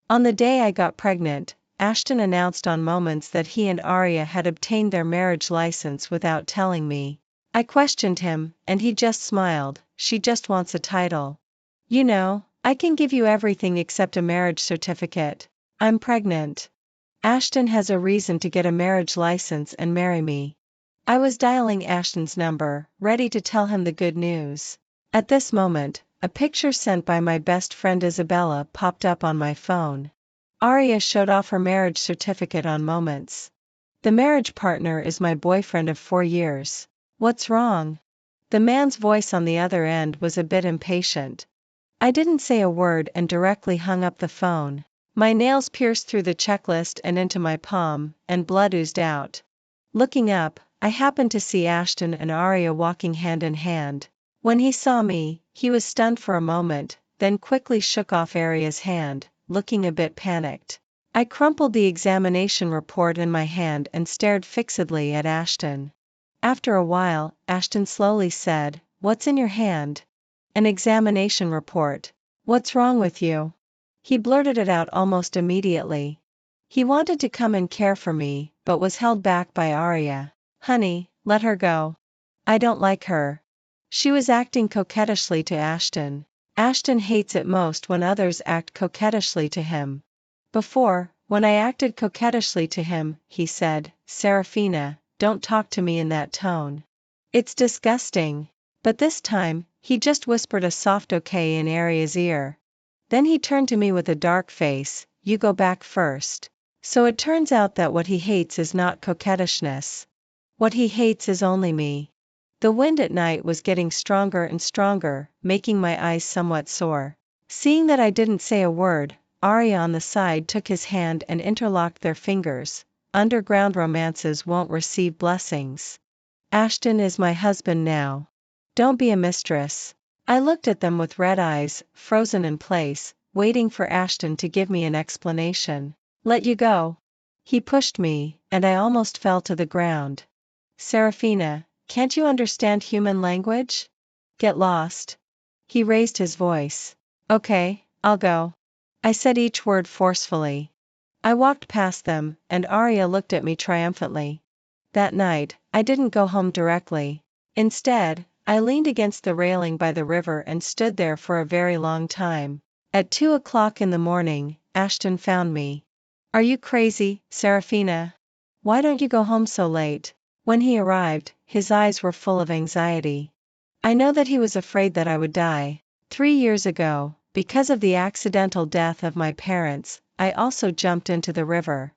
On the day I got pregnant, Ashton announced on Moments that he and Arya had obtained their marriage license without telling me. I questioned him, and he just smiled. She just wants a title. You know, I can give you everything except a marriage certificate. I'm pregnant. Ashton has a reason to get a marriage license and marry me. I was dialing Ashton's number, ready to tell him the good news. At this moment, a picture sent by my best friend Isabella popped up on my phone. Arya showed off her marriage certificate on Moments. The marriage partner is my boyfriend of 4 years. What's wrong? The man's voice on the other end was a bit impatient. I didn't say a word and directly hung up the phone. My nails pierced through the checklist and into my palm, and blood oozed out. Looking up, I happened to see Ashton and Arya walking hand in hand. When he saw me, he was stunned for a moment, then quickly shook off Arya's hand, looking a bit panicked. I crumpled the examination report in my hand and stared fixedly at Ashton. After a while, Ashton slowly said, "What's in your hand?" "An examination report." "What's wrong with you?" He blurted it out almost immediately. He wanted to come and care for me, but was held back by Arya. "Honey, let her go. I don't like her." She was acting coquettishly to Ashton. Ashton hates it most when others act coquettishly to him. Before, when I acted coquettishly to him, he said, "Serafina, don't talk to me in that tone. It's disgusting." But this time, he just whispered a soft okay in Arya's ear. Then he turned to me with a dark face, "You go back first." So it turns out that what he hates is not coquettishness. What he hates is only me. The wind at night was getting stronger and stronger, making my eyes somewhat sore. Seeing that I didn't say a word, Arya on the side took his hand and interlocked their fingers. Underground romances won't receive blessings. Ashton is my husband now. Don't be a mistress. I looked at them with red eyes, frozen in place, waiting for Ashton to give me an explanation. "Let you go." He pushed me, and I almost fell to the ground. "Serafina, can't you understand human language? Get lost." He raised his voice. "Okay, I'll go." I said each word forcefully. I walked past them, and Arya looked at me triumphantly. That night, I didn't go home directly. Instead, I leaned against the railing by the river and stood there for a very long time. At 2 o'clock in the morning, Ashton found me. "Are you crazy, Serafina? Why don't you go home so late?" When he arrived, his eyes were full of anxiety. I know that he was afraid that I would die. 3 years ago, because of the accidental death of my parents, I also jumped into the river.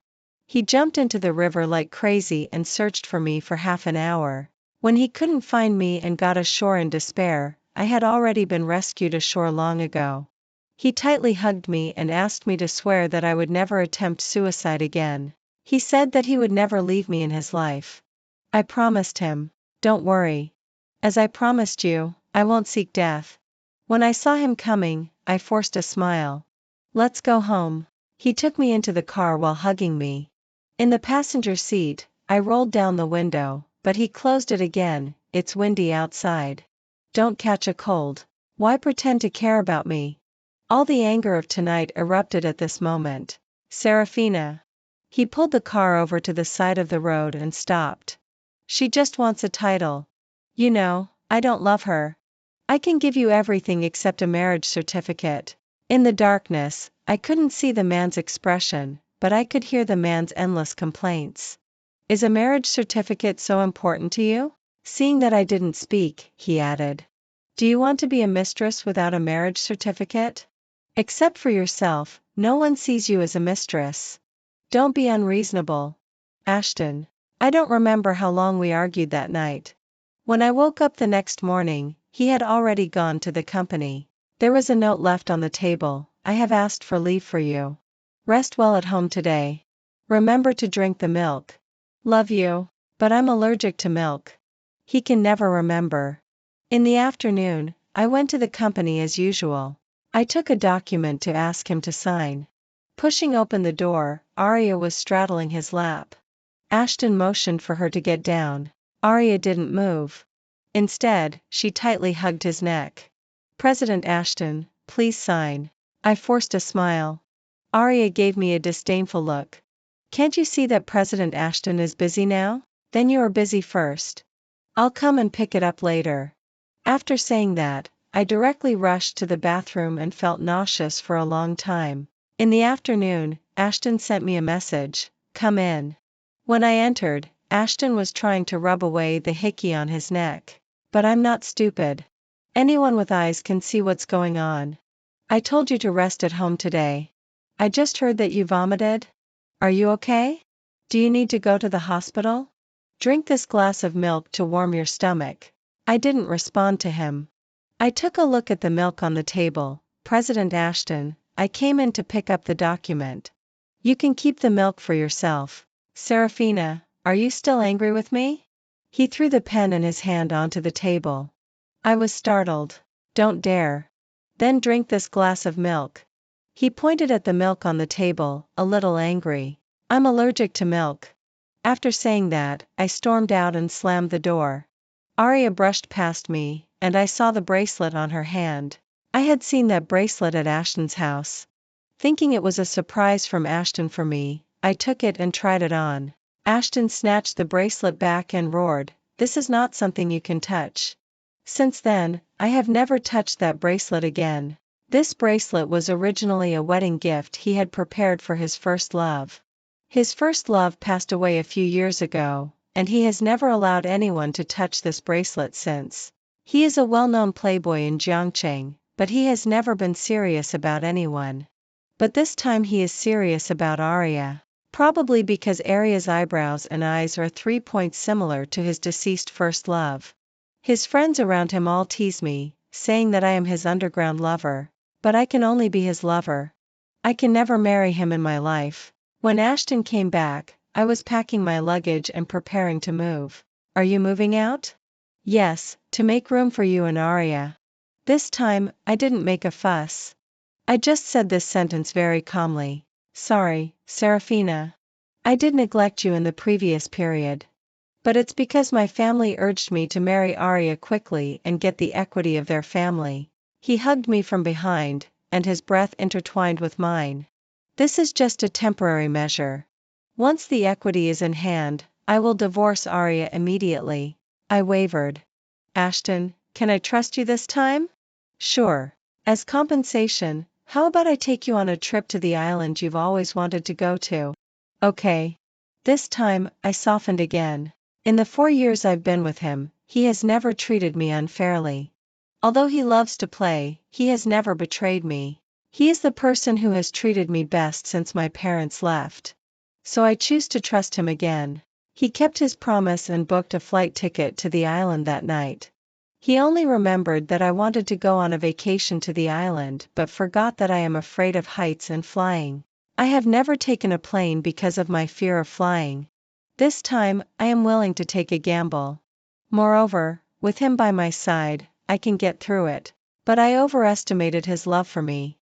He jumped into the river like crazy and searched for me for half an hour. When he couldn't find me and got ashore in despair, I had already been rescued ashore long ago. He tightly hugged me and asked me to swear that I would never attempt suicide again. He said that he would never leave me in his life. I promised him. "Don't worry. As I promised you, I won't seek death." When I saw him coming, I forced a smile. "Let's go home." He took me into the car while hugging me. In the passenger seat, I rolled down the window, but he closed it again. "It's windy outside. Don't catch a cold. Why pretend to care about me?" All the anger of tonight erupted at this moment. "Serafina." He pulled the car over to the side of the road and stopped. "She just wants a title. You know, I don't love her. I can give you everything except a marriage certificate." In the darkness, I couldn't see the man's expression, but I could hear the man's endless complaints. "Is a marriage certificate so important to you?" Seeing that I didn't speak, he added. "Do you want to be a mistress without a marriage certificate? Except for yourself, no one sees you as a mistress. Don't be unreasonable, Ashton." I don't remember how long we argued that night. When I woke up the next morning, he had already gone to the company. There was a note left on the table. "I have asked for leave for you. Rest well at home today. Remember to drink the milk. Love you. But I'm allergic to milk." He can never remember. In the afternoon, I went to the company as usual. I took a document to ask him to sign. Pushing open the door, Arya was straddling his lap. Ashton motioned for her to get down. Arya didn't move. Instead, she tightly hugged his neck. "President Ashton, please sign." I forced a smile. Arya gave me a disdainful look. Can't you see that President Ashton is busy now? Then you are busy first. I'll come and pick it up later. After saying that, I directly rushed to the bathroom and felt nauseous for a long time. In the afternoon, Ashton sent me a message, "Come in." When I entered, Ashton was trying to rub away the hickey on his neck. But I'm not stupid. Anyone with eyes can see what's going on. I told you to rest at home today. I just heard that you vomited. Are you okay? Do you need to go to the hospital? Drink this glass of milk to warm your stomach. I didn't respond to him. I took a look at the milk on the table. President Ashton, I came in to pick up the document. You can keep the milk for yourself. Serafina, are you still angry with me? He threw the pen in his hand onto the table. I was startled. Don't dare. Then drink this glass of milk. He pointed at the milk on the table, a little angry. I'm allergic to milk. After saying that, I stormed out and slammed the door. Arya brushed past me, and I saw the bracelet on her hand. I had seen that bracelet at Ashton's house. Thinking it was a surprise from Ashton for me, I took it and tried it on. Ashton snatched the bracelet back and roared, "This is not something you can touch." Since then, I have never touched that bracelet again. This bracelet was originally a wedding gift he had prepared for his first love. His first love passed away a few years ago, and he has never allowed anyone to touch this bracelet since. He is a well-known playboy in Jiangcheng, but he has never been serious about anyone. But this time he is serious about Arya. Probably because Arya's eyebrows and eyes are 3 points similar to his deceased first love. His friends around him all tease me, saying that I am his underground lover. But I can only be his lover. I can never marry him in my life. When Ashton came back, I was packing my luggage and preparing to move. Are you moving out? Yes, to make room for you and Arya. This time, I didn't make a fuss. I just said this sentence very calmly. Sorry, Serafina. I did neglect you in the previous period. But it's because my family urged me to marry Arya quickly and get the equity of their family. He hugged me from behind, and his breath intertwined with mine. This is just a temporary measure. Once the equity is in hand, I will divorce Arya immediately. I wavered. Ashton, can I trust you this time? Sure. As compensation, how about I take you on a trip to the island you've always wanted to go to? Okay. This time, I softened again. In the 4 years I've been with him, he has never treated me unfairly. Although he loves to play, he has never betrayed me. He is the person who has treated me best since my parents left. So I choose to trust him again. He kept his promise and booked a flight ticket to the island that night. He only remembered that I wanted to go on a vacation to the island but forgot that I am afraid of heights and flying. I have never taken a plane because of my fear of flying. This time, I am willing to take a gamble. Moreover, with him by my side, I can get through it. But I overestimated his love for me.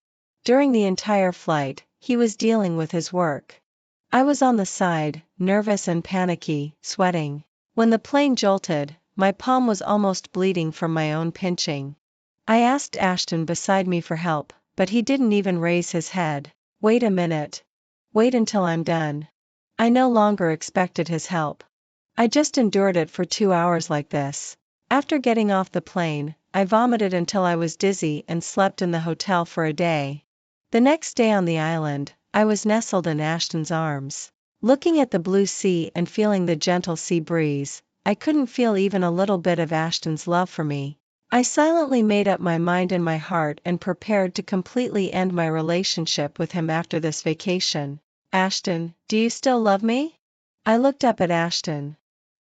During the entire flight, he was dealing with his work. I was on the side, nervous and panicky, sweating. When the plane jolted, my palm was almost bleeding from my own pinching. I asked Ashton beside me for help, but he didn't even raise his head. Wait a minute. Wait until I'm done. I no longer expected his help. I just endured it for 2 hours like this. After getting off the plane, I vomited until I was dizzy and slept in the hotel for a day. The next day on the island, I was nestled in Ashton's arms. Looking at the blue sea and feeling the gentle sea breeze, I couldn't feel even a little bit of Ashton's love for me. I silently made up my mind in my heart and prepared to completely end my relationship with him after this vacation. Ashton, do you still love me? I looked up at Ashton.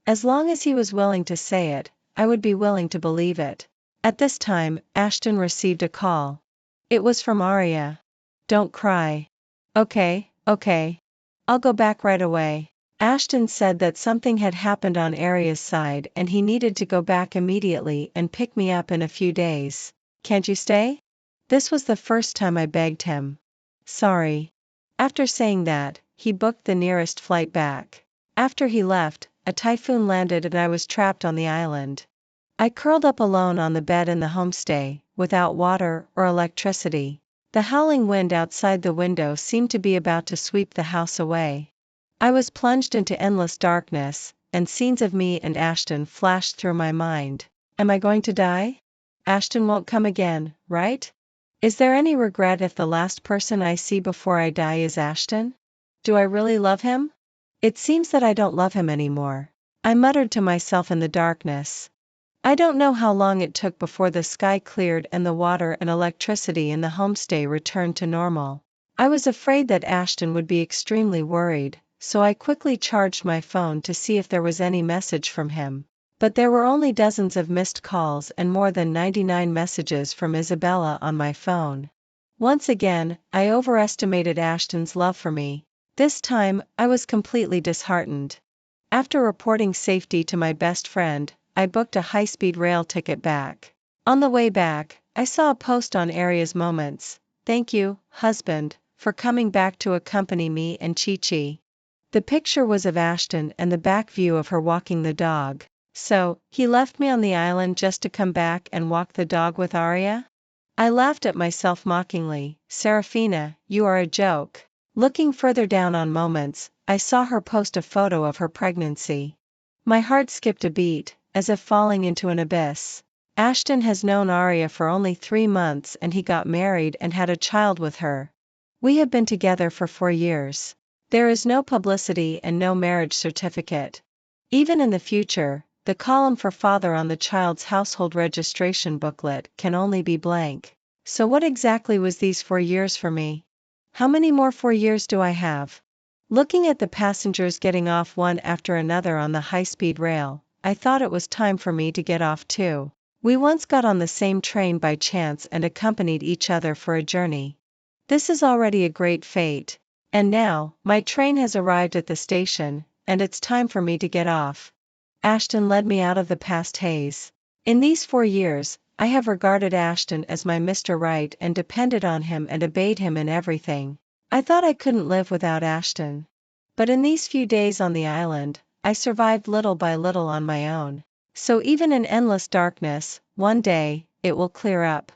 As long as he was willing to say it, I would be willing to believe it. At this time, Ashton received a call. It was from Arya. Don't cry. Okay. I'll go back right away. Ashton said that something had happened on Arya's side and he needed to go back immediately and pick me up in a few days. Can't you stay? This was the first time I begged him. Sorry. After saying that, he booked the nearest flight back. After he left, a typhoon landed and I was trapped on the island. I curled up alone on the bed in the homestay, without water or electricity. The howling wind outside the window seemed to be about to sweep the house away. I was plunged into endless darkness, and scenes of me and Ashton flashed through my mind. Am I going to die? Ashton won't come again, right? Is there any regret if the last person I see before I die is Ashton? Do I really love him? It seems that I don't love him anymore, I muttered to myself in the darkness. I don't know how long it took before the sky cleared and the water and electricity in the homestay returned to normal. I was afraid that Ashton would be extremely worried, so I quickly charged my phone to see if there was any message from him. But there were only dozens of missed calls and more than 99 messages from Isabella on my phone. Once again, I overestimated Ashton's love for me. This time, I was completely disheartened. After reporting safety to my best friend, I booked a high-speed rail ticket back. On the way back, I saw a post on Aria's Moments. Thank you, husband, for coming back to accompany me and Chi-Chi. The picture was of Ashton and the back view of her walking the dog. So, he left me on the island just to come back and walk the dog with Aria? I laughed at myself mockingly. Serafina, you are a joke. Looking further down on Moments, I saw her post a photo of her pregnancy. My heart skipped a beat, as if falling into an abyss. Ashton has known Aria for only 3 months and he got married and had a child with her. We have been together for 4 years. There is no publicity and no marriage certificate. Even in the future, the column for father on the child's household registration booklet can only be blank. So what exactly was these 4 years for me? How many more 4 years do I have? Looking at the passengers getting off one after another on the high-speed rail, I thought it was time for me to get off too. We once got on the same train by chance and accompanied each other for a journey. This is already a great fate. And now, my train has arrived at the station, and it's time for me to get off. Ashton led me out of the past haze. In these 4 years, I have regarded Ashton as my Mr. Right and depended on him and obeyed him in everything. I thought I couldn't live without Ashton. But in these few days on the island, I survived little by little on my own. So even in endless darkness, one day, it will clear up.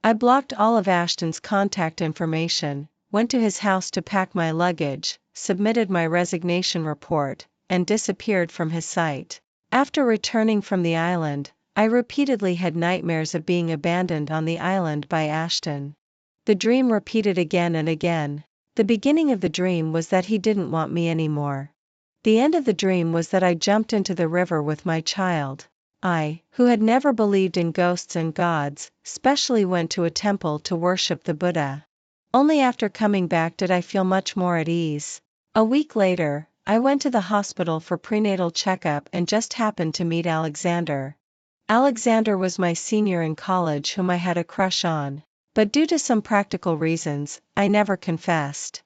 I blocked all of Ashton's contact information, went to his house to pack my luggage, submitted my resignation report, and disappeared from his sight. After returning from the island, I repeatedly had nightmares of being abandoned on the island by Ashton. The dream repeated again and again. The beginning of the dream was that he didn't want me anymore. The end of the dream was that I jumped into the river with my child. I, who had never believed in ghosts and gods, specially went to a temple to worship the Buddha. Only after coming back did I feel much more at ease. A week later, I went to the hospital for prenatal checkup and just happened to meet Alexander. Alexander was my senior in college whom I had a crush on. But due to some practical reasons, I never confessed.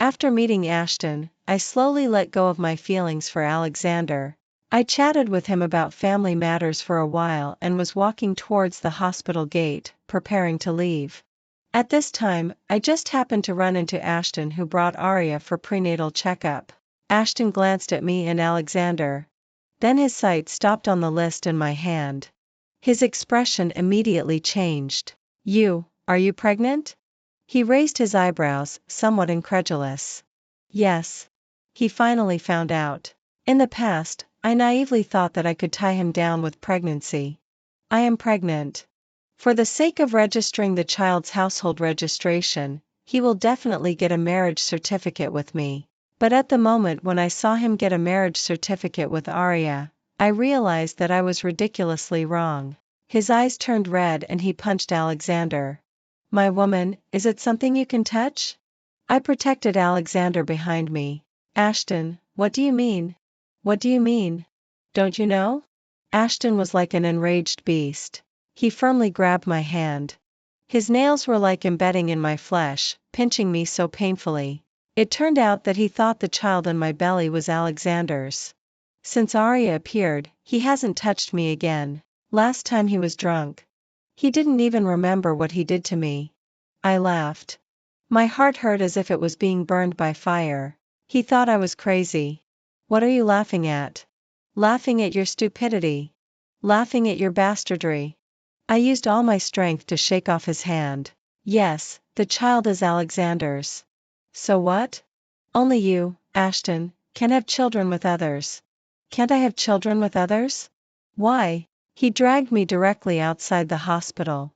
After meeting Ashton, I slowly let go of my feelings for Alexander. I chatted with him about family matters for a while and was walking towards the hospital gate, preparing to leave. At this time, I just happened to run into Ashton who brought Aria for prenatal checkup. Ashton glanced at me and Alexander. Then his sight stopped on the list in my hand. His expression immediately changed. Are you pregnant? He raised his eyebrows, somewhat incredulous. Yes. He finally found out. In the past, I naively thought that I could tie him down with pregnancy. I am pregnant. For the sake of registering the child's household registration, he will definitely get a marriage certificate with me. But at the moment when I saw him get a marriage certificate with Aria, I realized that I was ridiculously wrong. His eyes turned red and he punched Alexander. My woman, is it something you can touch? I protected Alexander behind me. Ashton, what do you mean? What do you mean? Don't you know? Ashton was like an enraged beast. He firmly grabbed my hand. His nails were like embedding in my flesh, pinching me so painfully. It turned out that he thought the child in my belly was Alexander's. Since Aria appeared, he hasn't touched me again. Last time he was drunk. He didn't even remember what he did to me. I laughed. My heart hurt as if it was being burned by fire. He thought I was crazy. What are you laughing at? Laughing at your stupidity. Laughing at your bastardry. I used all my strength to shake off his hand. Yes, The child is Alexander's. So what? Only you, Ashton, can have children with others. Can't I have children with others? Why? He dragged me directly outside the hospital.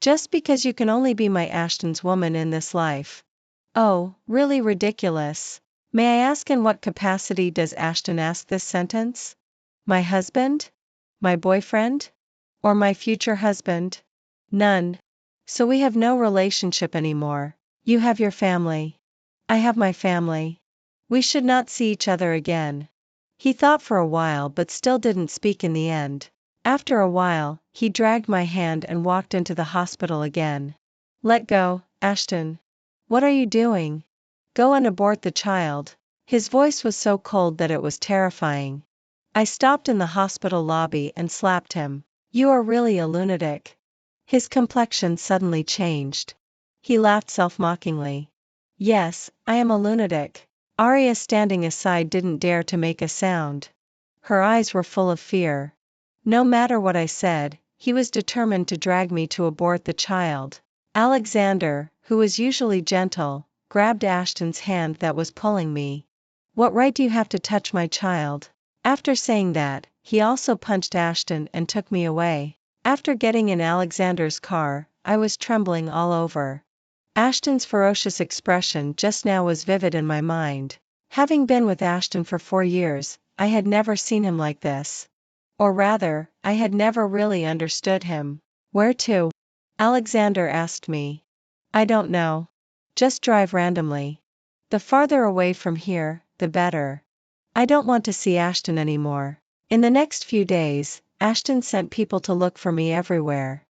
Just because you can only be my Ashton's woman in this life. Oh, really ridiculous. May I ask in what capacity does Ashton ask this sentence? My husband? My boyfriend? Or my future husband? None. So we have no relationship anymore. You have your family. I have my family. We should not see each other again. He thought for a while but still didn't speak in the end. After a while, he dragged my hand and walked into the hospital again. Let go, Ashton. What are you doing? Go and abort the child. His voice was so cold that it was terrifying. I stopped in the hospital lobby and slapped him. You are really a lunatic. His complexion suddenly changed. He laughed self-mockingly. Yes, I am a lunatic. Arya standing aside didn't dare to make a sound. Her eyes were full of fear. No matter what I said, he was determined to drag me to abort the child. Alexander, who was usually gentle, grabbed Ashton's hand that was pulling me. What right do you have to touch my child? After saying that, he also punched Ashton and took me away. After getting in Alexander's car, I was trembling all over. Ashton's ferocious expression just now was vivid in my mind. Having been with Ashton for 4 years, I had never seen him like this. Or rather, I had never really understood him. Where to? Alexander asked me. I don't know. Just drive randomly. The farther away from here, the better. I don't want to see Ashton anymore. In the next few days, Ashton sent people to look for me everywhere.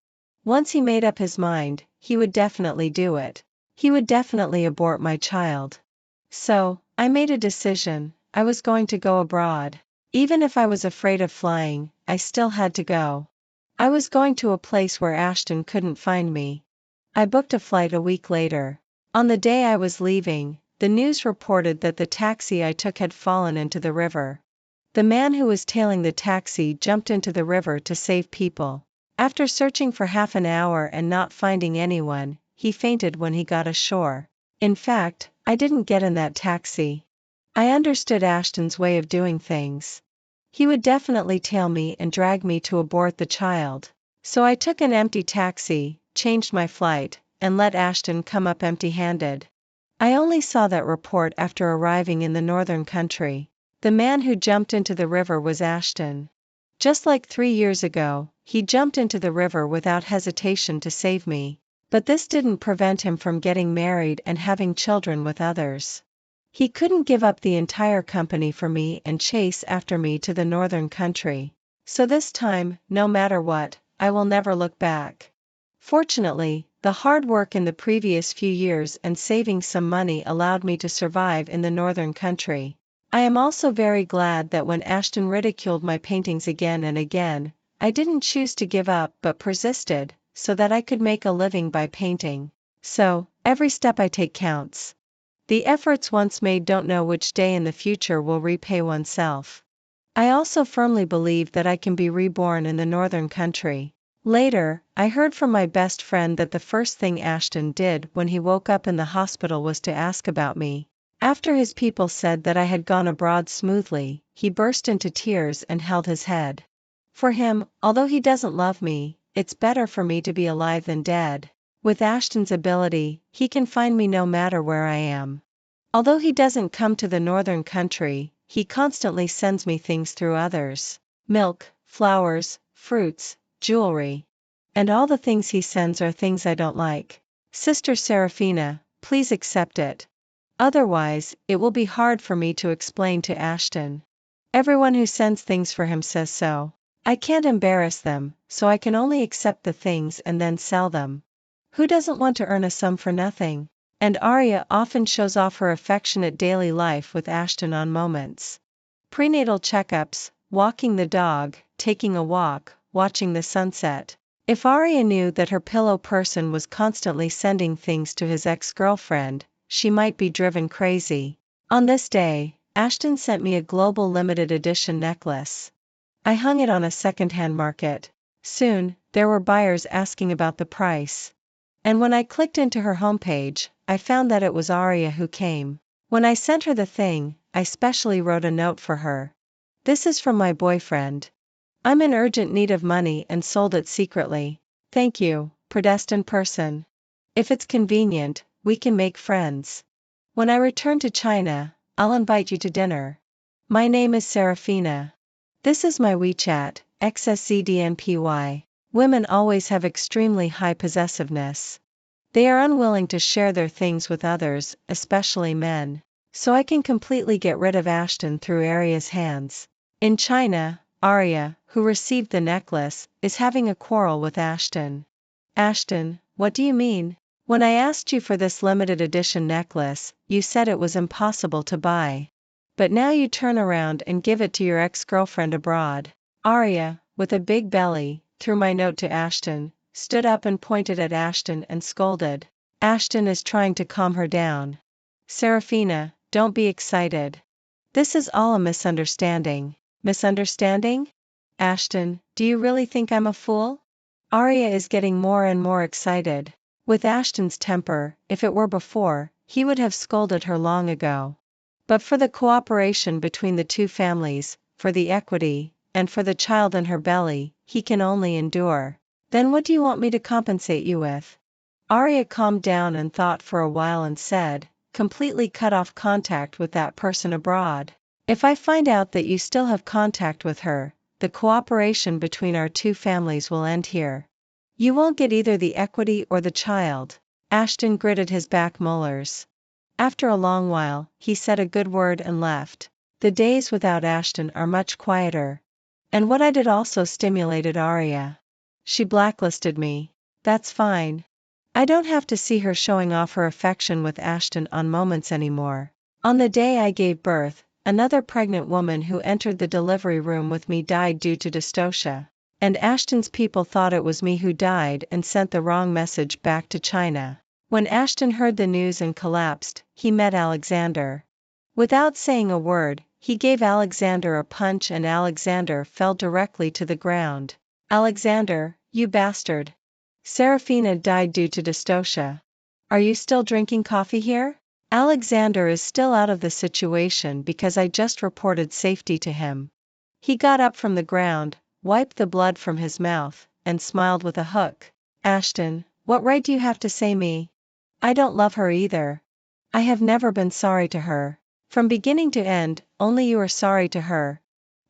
Once he made up his mind, he would definitely do it. He would definitely abort my child. So, I made a decision. I was going to go abroad. Even if I was afraid of flying, I still had to go. I was going to a place where Ashton couldn't find me. I booked a flight a week later. On the day I was leaving, the news reported that the taxi I took had fallen into the river. The man who was tailing the taxi jumped into the river to save people. After searching for half an hour and not finding anyone, he fainted when he got ashore. In fact, I didn't get in that taxi. I understood Ashton's way of doing things. He would definitely tail me and drag me to abort the child. So I took an empty taxi, changed my flight, and let Ashton come up empty-handed. I only saw that report after arriving in the northern country. The man who jumped into the river was Ashton. Just like 3 years ago, he jumped into the river without hesitation to save me. But this didn't prevent him from getting married and having children with others. He couldn't give up the entire company for me and chase after me to the northern country. So this time, no matter what, I will never look back. Fortunately, the hard work in the previous few years and saving some money allowed me to survive in the northern country. I am also very glad that when Ashton ridiculed my paintings again and again, I didn't choose to give up but persisted, so that I could make a living by painting. So, every step I take counts. The efforts once made don't know which day in the future will repay oneself. I also firmly believe that I can be reborn in the northern country. Later, I heard from my best friend that the first thing Ashton did when he woke up in the hospital was to ask about me. After his people said that I had gone abroad smoothly, he burst into tears and held his head. For him, although he doesn't love me, it's better for me to be alive than dead. With Ashton's ability, he can find me no matter where I am. Although he doesn't come to the northern country, he constantly sends me things through others. Milk, flowers, fruits, jewelry. And all the things he sends are things I don't like. Sister Serafina, please accept it. Otherwise, it will be hard for me to explain to Ashton. Everyone who sends things for him says so. I can't embarrass them, so I can only accept the things and then sell them. Who doesn't want to earn a sum for nothing? And Arya often shows off her affectionate daily life with Ashton on moments. Prenatal checkups, walking the dog, taking a walk, watching the sunset. If Arya knew that her pillow person was constantly sending things to his ex-girlfriend, she might be driven crazy. On this day, Ashton sent me a global limited edition necklace. I hung it on a second-hand market. Soon, there were buyers asking about the price. And when I clicked into her homepage, I found that it was Arya who came. When I sent her the thing, I specially wrote a note for her. This is from my boyfriend. I'm in urgent need of money and sold it secretly. Thank you, predestined person. If it's convenient, we can make friends. When I return to China, I'll invite you to dinner. My name is Serafina. This is my WeChat, XSCDNPY. Women always have extremely high possessiveness. They are unwilling to share their things with others, especially men. So I can completely get rid of Ashton through Arya's hands. In China, Arya, who received the necklace, is having a quarrel with Ashton. Ashton, what do you mean? When I asked you for this limited edition necklace, you said it was impossible to buy. But now you turn around and give it to your ex-girlfriend abroad. Arya, with a big belly, threw my note to Ashton, stood up and pointed at Ashton and scolded. Ashton is trying to calm her down. Serafina, don't be excited. This is all a misunderstanding. Misunderstanding? Ashton, do you really think I'm a fool? Arya is getting more and more excited. With Ashton's temper, if it were before, he would have scolded her long ago. But for the cooperation between the two families, for the equity, and for the child in her belly, he can only endure. Then what do you want me to compensate you with? Arya calmed down and thought for a while and said, completely cut off contact with that person abroad. If I find out that you still have contact with her, the cooperation between our two families will end here. You won't get either the equity or the child. Ashton gritted his back molars. After a long while, he said a good word and left. The days without Ashton are much quieter. And what I did also stimulated Arya. She blacklisted me. That's fine. I don't have to see her showing off her affection with Ashton on moments anymore. On the day I gave birth, another pregnant woman who entered the delivery room with me died due to dystocia. And Ashton's people thought it was me who died and sent the wrong message back to China. When Ashton heard the news and collapsed, he met Alexander. Without saying a word, he gave Alexander a punch and Alexander fell directly to the ground. Alexander, you bastard. Serafina died due to dystocia. Are you still drinking coffee here? Alexander is still out of the situation because I just reported safety to him. He got up from the ground, wiped the blood from his mouth, and smiled with a hook. Ashton, what right do you have to say me? I don't love her either. I have never been sorry to her. From beginning to end, only you are sorry to her.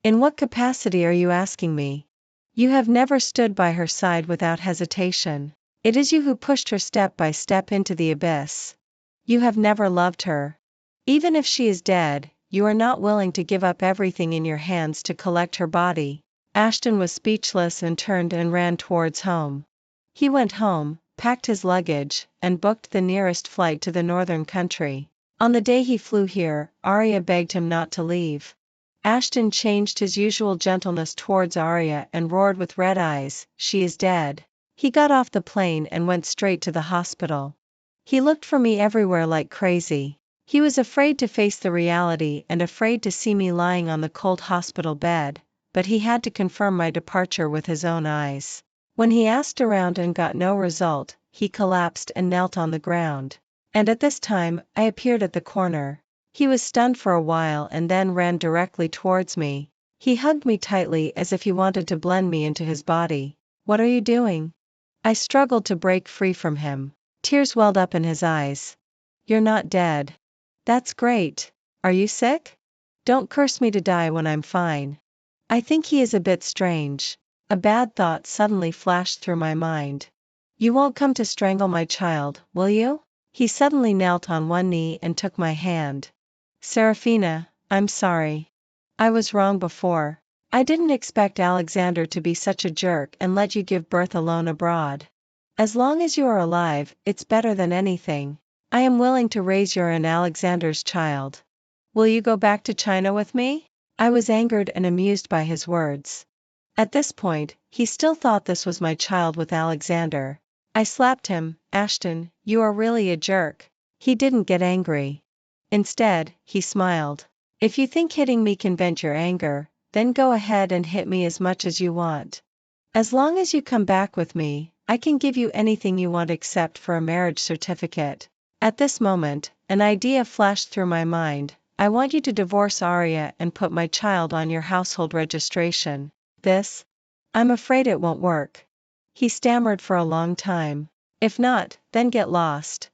In what capacity are you asking me? You have never stood by her side without hesitation. It is you who pushed her step by step into the abyss. You have never loved her. Even if she is dead, you are not willing to give up everything in your hands to collect her body. Ashton was speechless and turned and ran towards home. He went home, packed his luggage, and booked the nearest flight to the northern country. On the day he flew here, Arya begged him not to leave. Ashton changed his usual gentleness towards Arya and roared with red eyes, "She is dead." He got off the plane and went straight to the hospital. He looked for me everywhere like crazy. He was afraid to face the reality and afraid to see me lying on the cold hospital bed, but he had to confirm my departure with his own eyes. When he asked around and got no result, he collapsed and knelt on the ground. And at this time, I appeared at the corner. He was stunned for a while and then ran directly towards me. He hugged me tightly as if he wanted to blend me into his body. "What are you doing?" I struggled to break free from him. Tears welled up in his eyes. "You're not dead. That's great. Are you sick? Don't curse me to die when I'm fine." I think he is a bit strange. A bad thought suddenly flashed through my mind. "You won't come to strangle my child, will you?" He suddenly knelt on one knee and took my hand. "Serafina, I'm sorry. I was wrong before. I didn't expect Alexander to be such a jerk and let you give birth alone abroad. As long as you are alive, it's better than anything. I am willing to raise your and Alexander's child. Will you go back to China with me?" I was angered and amused by his words. At this point, he still thought this was my child with Alexander. I slapped him. "Ashton, you are really a jerk." He didn't get angry. Instead, he smiled. "If you think hitting me can vent your anger, then go ahead and hit me as much as you want. As long as you come back with me, I can give you anything you want except for a marriage certificate. At this moment, an idea flashed through my mind. I want you to divorce Arya and put my child on your household registration. This? I'm afraid it won't work. He stammered for a long time. If not, then get lost.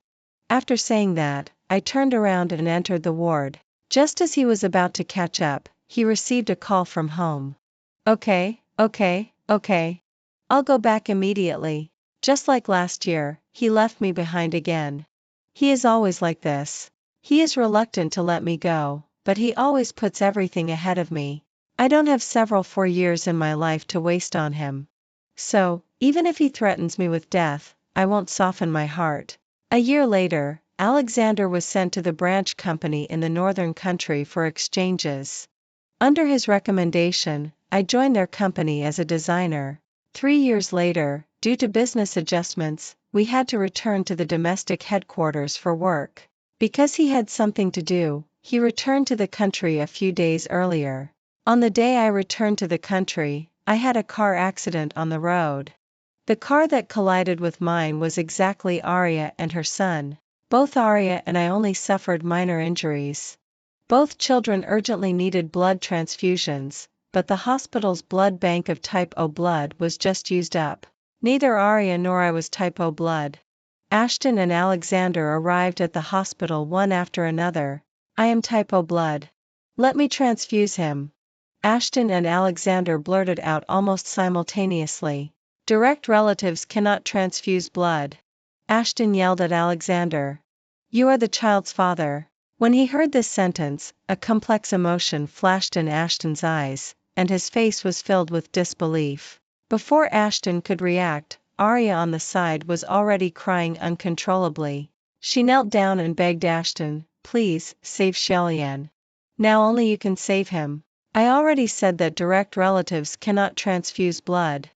After saying that, I turned around and entered the ward. Just as he was about to catch up, he received a call from home. Okay. I'll go back immediately. Just like last year, he left me behind again. He is always like this. He is reluctant to let me go, but he always puts everything ahead of me. I don't have several 4 years in my life to waste on him. So, even if he threatens me with death, I won't soften my heart. A year later, Alexander was sent to the branch company in the northern country for exchanges. Under his recommendation, I joined their company as a designer. 3 years later, due to business adjustments, we had to return to the domestic headquarters for work. Because he had something to do, he returned to the country a few days earlier. On the day I returned to the country, I had a car accident on the road. The car that collided with mine was exactly Arya and her son. Both Arya and I only suffered minor injuries. Both children urgently needed blood transfusions, but the hospital's blood bank of type O blood was just used up. Neither Arya nor I was type O blood. Ashton and Alexander arrived at the hospital one after another. I am type O blood. Let me transfuse him. Ashton and Alexander blurted out almost simultaneously. Direct relatives cannot transfuse blood. Ashton yelled at Alexander. You are the child's father. When he heard this sentence, a complex emotion flashed in Ashton's eyes, and his face was filled with disbelief. Before Ashton could react, Arya on the side was already crying uncontrollably. She knelt down and begged Ashton, please, save Shellyan. Now only you can save him. I already said that direct relatives cannot transfuse blood.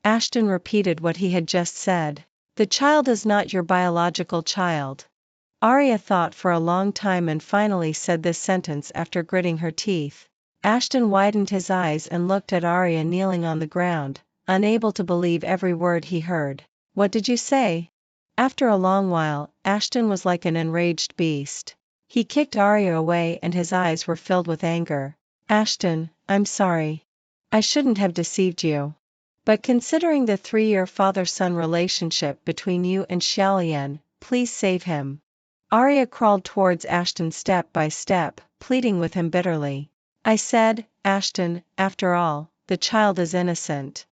Ashton repeated what he had just said. The child is not your biological child. Arya thought for a long time and finally said this sentence after gritting her teeth. Ashton widened his eyes and looked at Arya kneeling on the ground, unable to believe every word he heard. What did you say? After a long while, Ashton was like an enraged beast. He kicked Arya away and his eyes were filled with anger. Ashton, I'm sorry. I shouldn't have deceived you. But considering the 3-year father-son relationship between you and Shellyan, please save him. Arya crawled towards Ashton step by step, pleading with him bitterly. I said, Ashton, after all, the child is innocent.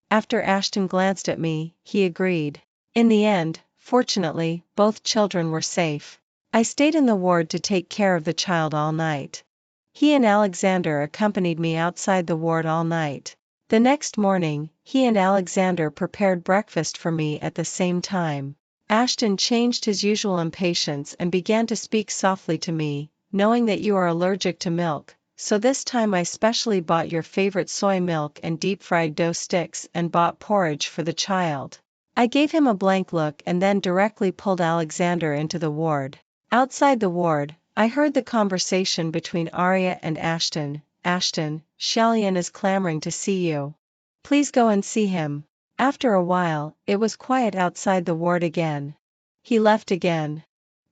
After Ashton glanced at me, he agreed. In the end, fortunately, both children were safe. I stayed in the ward to take care of the child all night. He and Alexander accompanied me outside the ward all night. The next morning, he and Alexander prepared breakfast for me at the same time. Ashton changed his usual impatience and began to speak softly to me, knowing that you are allergic to milk, so this time I specially bought your favorite soy milk and deep-fried dough sticks and bought porridge for the child. I gave him a blank look and then directly pulled Alexander into the ward. Outside the ward, I heard the conversation between Arya and Ashton. Ashton, Shellyan is clamoring to see you. Please go and see him. After a while, it was quiet outside the ward again. He left again.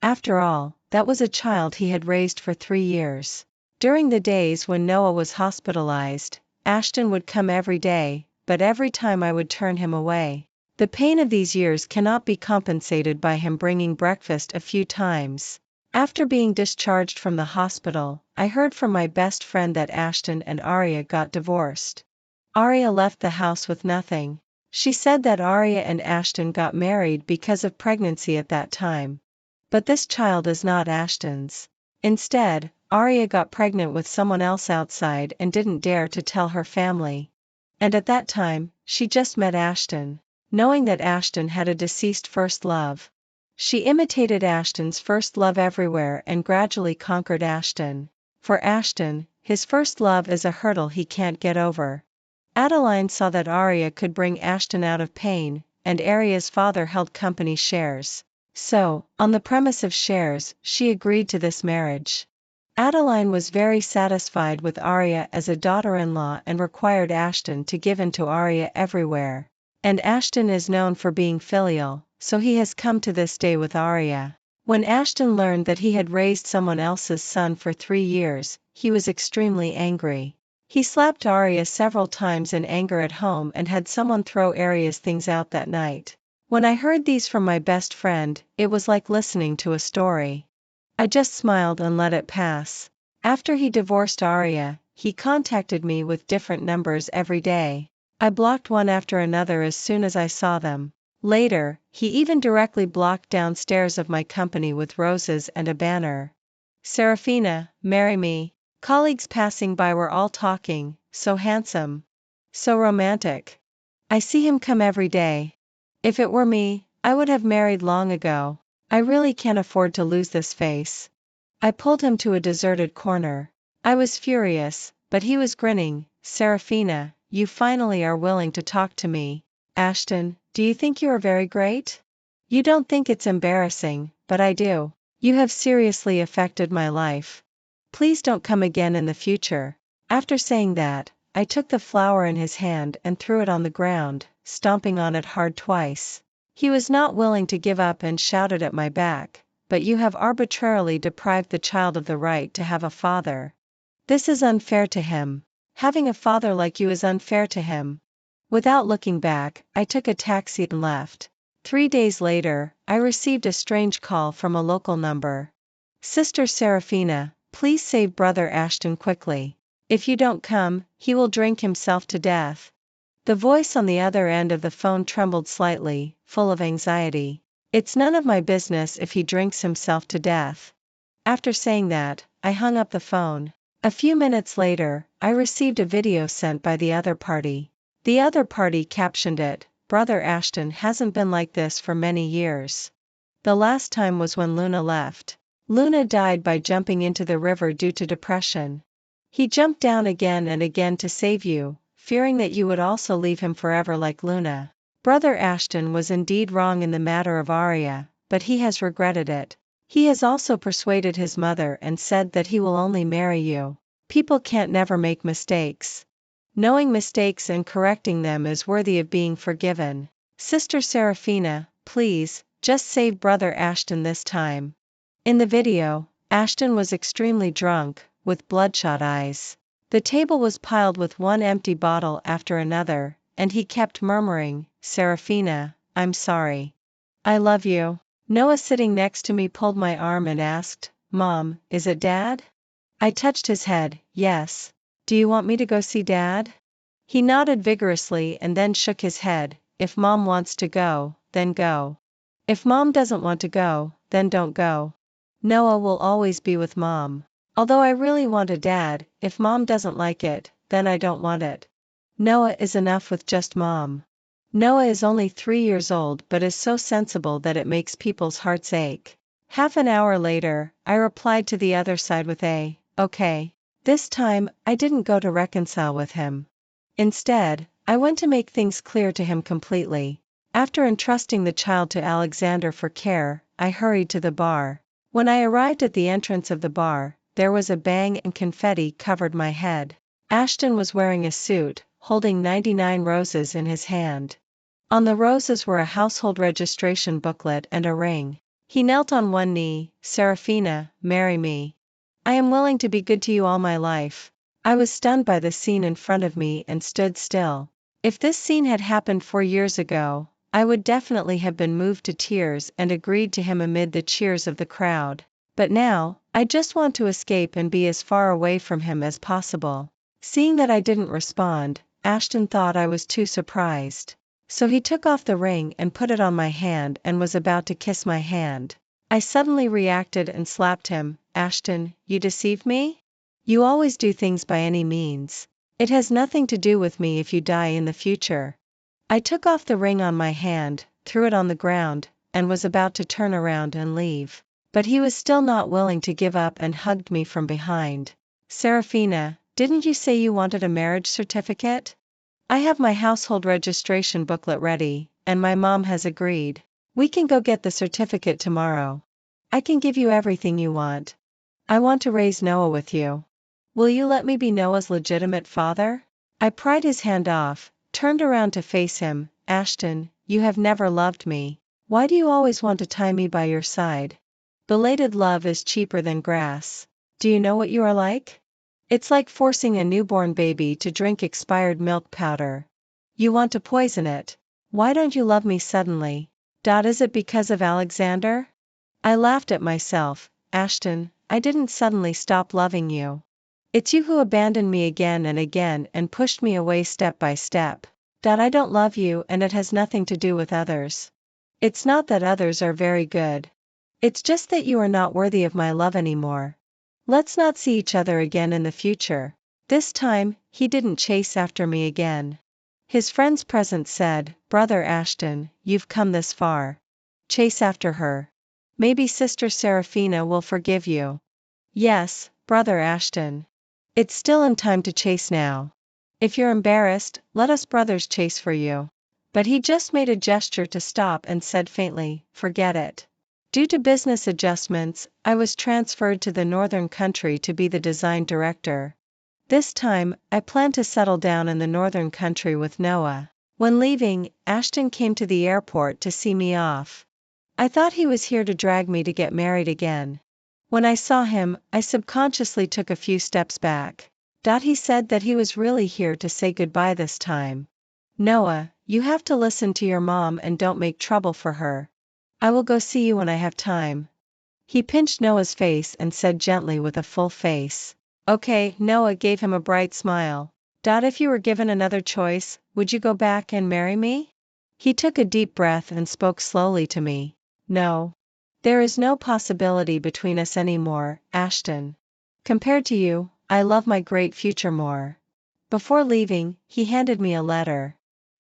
After all, that was a child he had raised for 3 years. During the days when Noah was hospitalized, Ashton would come every day, but every time I would turn him away. The pain of these years cannot be compensated by him bringing breakfast a few times. After being discharged from the hospital, I heard from my best friend that Ashton and Arya got divorced. Arya left the house with nothing. She said that Arya and Ashton got married because of pregnancy at that time. But this child is not Ashton's. Instead, Arya got pregnant with someone else outside and didn't dare to tell her family. And at that time, she just met Ashton, knowing that Ashton had a deceased first love. She imitated Ashton's first love everywhere and gradually conquered Ashton. For Ashton, his first love is a hurdle he can't get over. Adeline saw that Arya could bring Ashton out of pain, and Arya's father held company shares. So, on the premise of shares, she agreed to this marriage. Adeline was very satisfied with Arya as a daughter-in-law and required Ashton to give in to Arya everywhere. And Ashton is known for being filial, so he has come to this day with Arya. When Ashton learned that he had raised someone else's son for 3 years, he was extremely angry. He slapped Arya several times in anger at home and had someone throw Arya's things out that night. When I heard these from my best friend, it was like listening to a story. I just smiled and let it pass. After he divorced Arya, he contacted me with different numbers every day. I blocked one after another as soon as I saw them. Later, he even directly blocked downstairs of my company with roses and a banner. Serafina, marry me. Colleagues passing by were all talking, so handsome. So romantic. I see him come every day. If it were me, I would have married long ago. I really can't afford to lose this face. I pulled him to a deserted corner. I was furious, but he was grinning. Serafina, you finally are willing to talk to me. Ashton, do you think you are very great? You don't think it's embarrassing, but I do. You have seriously affected my life. Please don't come again in the future. After saying that, I took the flower in his hand and threw it on the ground, stomping on it hard twice. He was not willing to give up and shouted at my back, but you have arbitrarily deprived the child of the right to have a father. This is unfair to him. Having a father like you is unfair to him. Without looking back, I took a taxi and left. 3 days later, I received a strange call from a local number. Sister Serafina, please save Brother Ashton quickly. If you don't come, he will drink himself to death. The voice on the other end of the phone trembled slightly, full of anxiety. It's none of my business if he drinks himself to death. After saying that, I hung up the phone. A few minutes later, I received a video sent by the other party. The other party captioned it, "Brother Ashton hasn't been like this for many years. The last time was when Luna left. Luna died by jumping into the river due to depression. He jumped down again and again to save you, fearing that you would also leave him forever like Luna. Brother Ashton was indeed wrong in the matter of Arya, but he has regretted it. He has also persuaded his mother and said that he will only marry you. People can't never make mistakes. Knowing mistakes and correcting them is worthy of being forgiven. Sister Serafina, please, just save Brother Ashton this time." In the video, Ashton was extremely drunk, with bloodshot eyes. The table was piled with one empty bottle after another, and he kept murmuring, "Serafina, I'm sorry. I love you." Noah sitting next to me pulled my arm and asked, "Mom, is it Dad?" I touched his head, "Yes. Do you want me to go see Dad?" He nodded vigorously and then shook his head, "If Mom wants to go, then go. If Mom doesn't want to go, then don't go. Noah will always be with Mom. Although I really want a dad, if Mom doesn't like it, then I don't want it. Noah is enough with just Mom." Noah is only 3 years old but is so sensible that it makes people's hearts ache. Half an hour later, I replied to the other side with a, "Okay." This time, I didn't go to reconcile with him. Instead, I went to make things clear to him completely. After entrusting the child to Alexander for care, I hurried to the bar. When I arrived at the entrance of the bar, there was a bang and confetti covered my head. Ashton was wearing a suit, holding 99 roses in his hand. On the roses were a household registration booklet and a ring. He knelt on one knee, "Serafina, marry me. I am willing to be good to you all my life." I was stunned by the scene in front of me and stood still. If this scene had happened 4 years ago, I would definitely have been moved to tears and agreed to him amid the cheers of the crowd. But now, I just want to escape and be as far away from him as possible. Seeing that I didn't respond, Ashton thought I was too surprised. So he took off the ring and put it on my hand and was about to kiss my hand. I suddenly reacted and slapped him. "Ashton, you deceived me? You always do things by any means. It has nothing to do with me if you die in the future." I took off the ring on my hand, threw it on the ground, and was about to turn around and leave. But he was still not willing to give up and hugged me from behind. "Serafina, didn't you say you wanted a marriage certificate? I have my household registration booklet ready, and my mom has agreed. We can go get the certificate tomorrow. I can give you everything you want. I want to raise Noah with you. Will you let me be Noah's legitimate father?" I pried his hand off, turned around to face him, Ashton, you have never loved me. Why do you always want to tie me by your side? Belated love is cheaper than grass. Do you know what you are like? It's like forcing a newborn baby to drink expired milk powder. You want to poison it. Why don't you love me suddenly? Is it because of Alexander? I laughed at myself. Ashton, I didn't suddenly stop loving you. It's you who abandoned me again and again and pushed me away step by step. I don't love you, and it has nothing to do with others. It's not that others are very good. It's just that you are not worthy of my love anymore. Let's not see each other again in the future. This time, he didn't chase after me again. His friends present said, Brother Ashton, you've come this far. Chase after her. Maybe Sister Seraphina will forgive you. Yes, Brother Ashton. It's still in time to chase now. If you're embarrassed, let us brothers chase for you. But he just made a gesture to stop and said faintly, forget it. Due to business adjustments, I was transferred to the northern country to be the design director. This time, I planned to settle down in the northern country with Noah. When leaving, Ashton came to the airport to see me off. I thought he was here to drag me to get married again. When I saw him, I subconsciously took a few steps back. He said that he was really here to say goodbye this time. Noah, you have to listen to your mom and don't make trouble for her. I will go see you when I have time. He pinched Noah's face and said gently with a full face. Okay, Noah gave him a bright smile. If you were given another choice, would you go back and marry me? He took a deep breath and spoke slowly to me. No. There is no possibility between us anymore, Ashton. Compared to you, I love my great future more. Before leaving, he handed me a letter.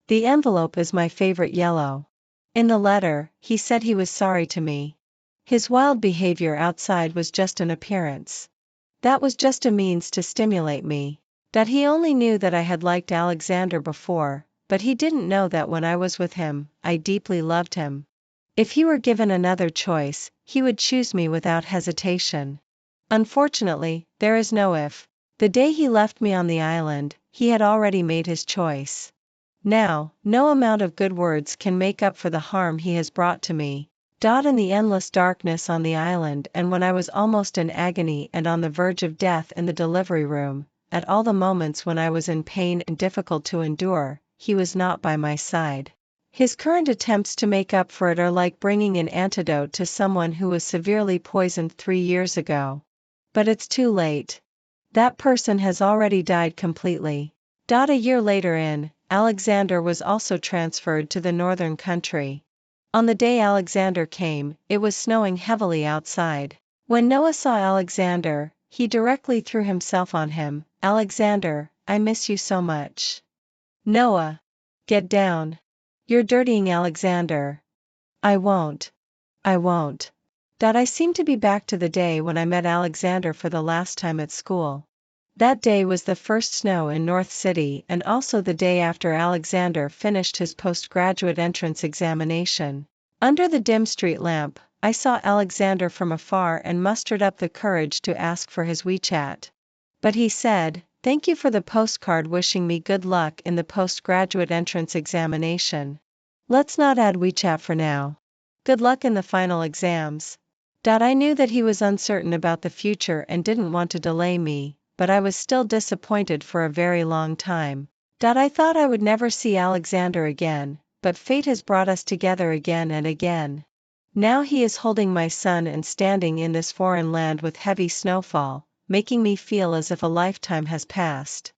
The envelope is my favorite yellow. In the letter, he said he was sorry to me. His wild behavior outside was just an appearance. That was just a means to stimulate me. He only knew that I had liked Alexander before, but he didn't know that when I was with him, I deeply loved him. If he were given another choice, he would choose me without hesitation. Unfortunately, there is no if. The day he left me on the island, he had already made his choice. Now, no amount of good words can make up for the harm he has brought to me. In the endless darkness on the island, and when I was almost in agony and on the verge of death in the delivery room, at all the moments when I was in pain and difficult to endure, he was not by my side. His current attempts to make up for it are like bringing an antidote to someone who was severely poisoned 3 years ago. But it's too late. That person has already died completely. A year later Alexander was also transferred to the northern country. On the day Alexander came, it was snowing heavily outside. When Noah saw Alexander, he directly threw himself on him. Alexander, I miss you so much. Noah. Get down. You're dirtying Alexander. I won't. I won't. I seem to be back to the day when I met Alexander for the last time at school. That day was the first snow in North City and also the day after Alexander finished his postgraduate entrance examination. Under the dim street lamp, I saw Alexander from afar and mustered up the courage to ask for his WeChat. But he said, "Thank you for the postcard wishing me good luck in the postgraduate entrance examination. Let's not add WeChat for now. Good luck in the final exams." I knew that he was uncertain about the future and didn't want to delay me, but I was still disappointed for a very long time. I thought I would never see Alexander again, but fate has brought us together again and again. Now he is holding my son and standing in this foreign land with heavy snowfall, making me feel as if a lifetime has passed.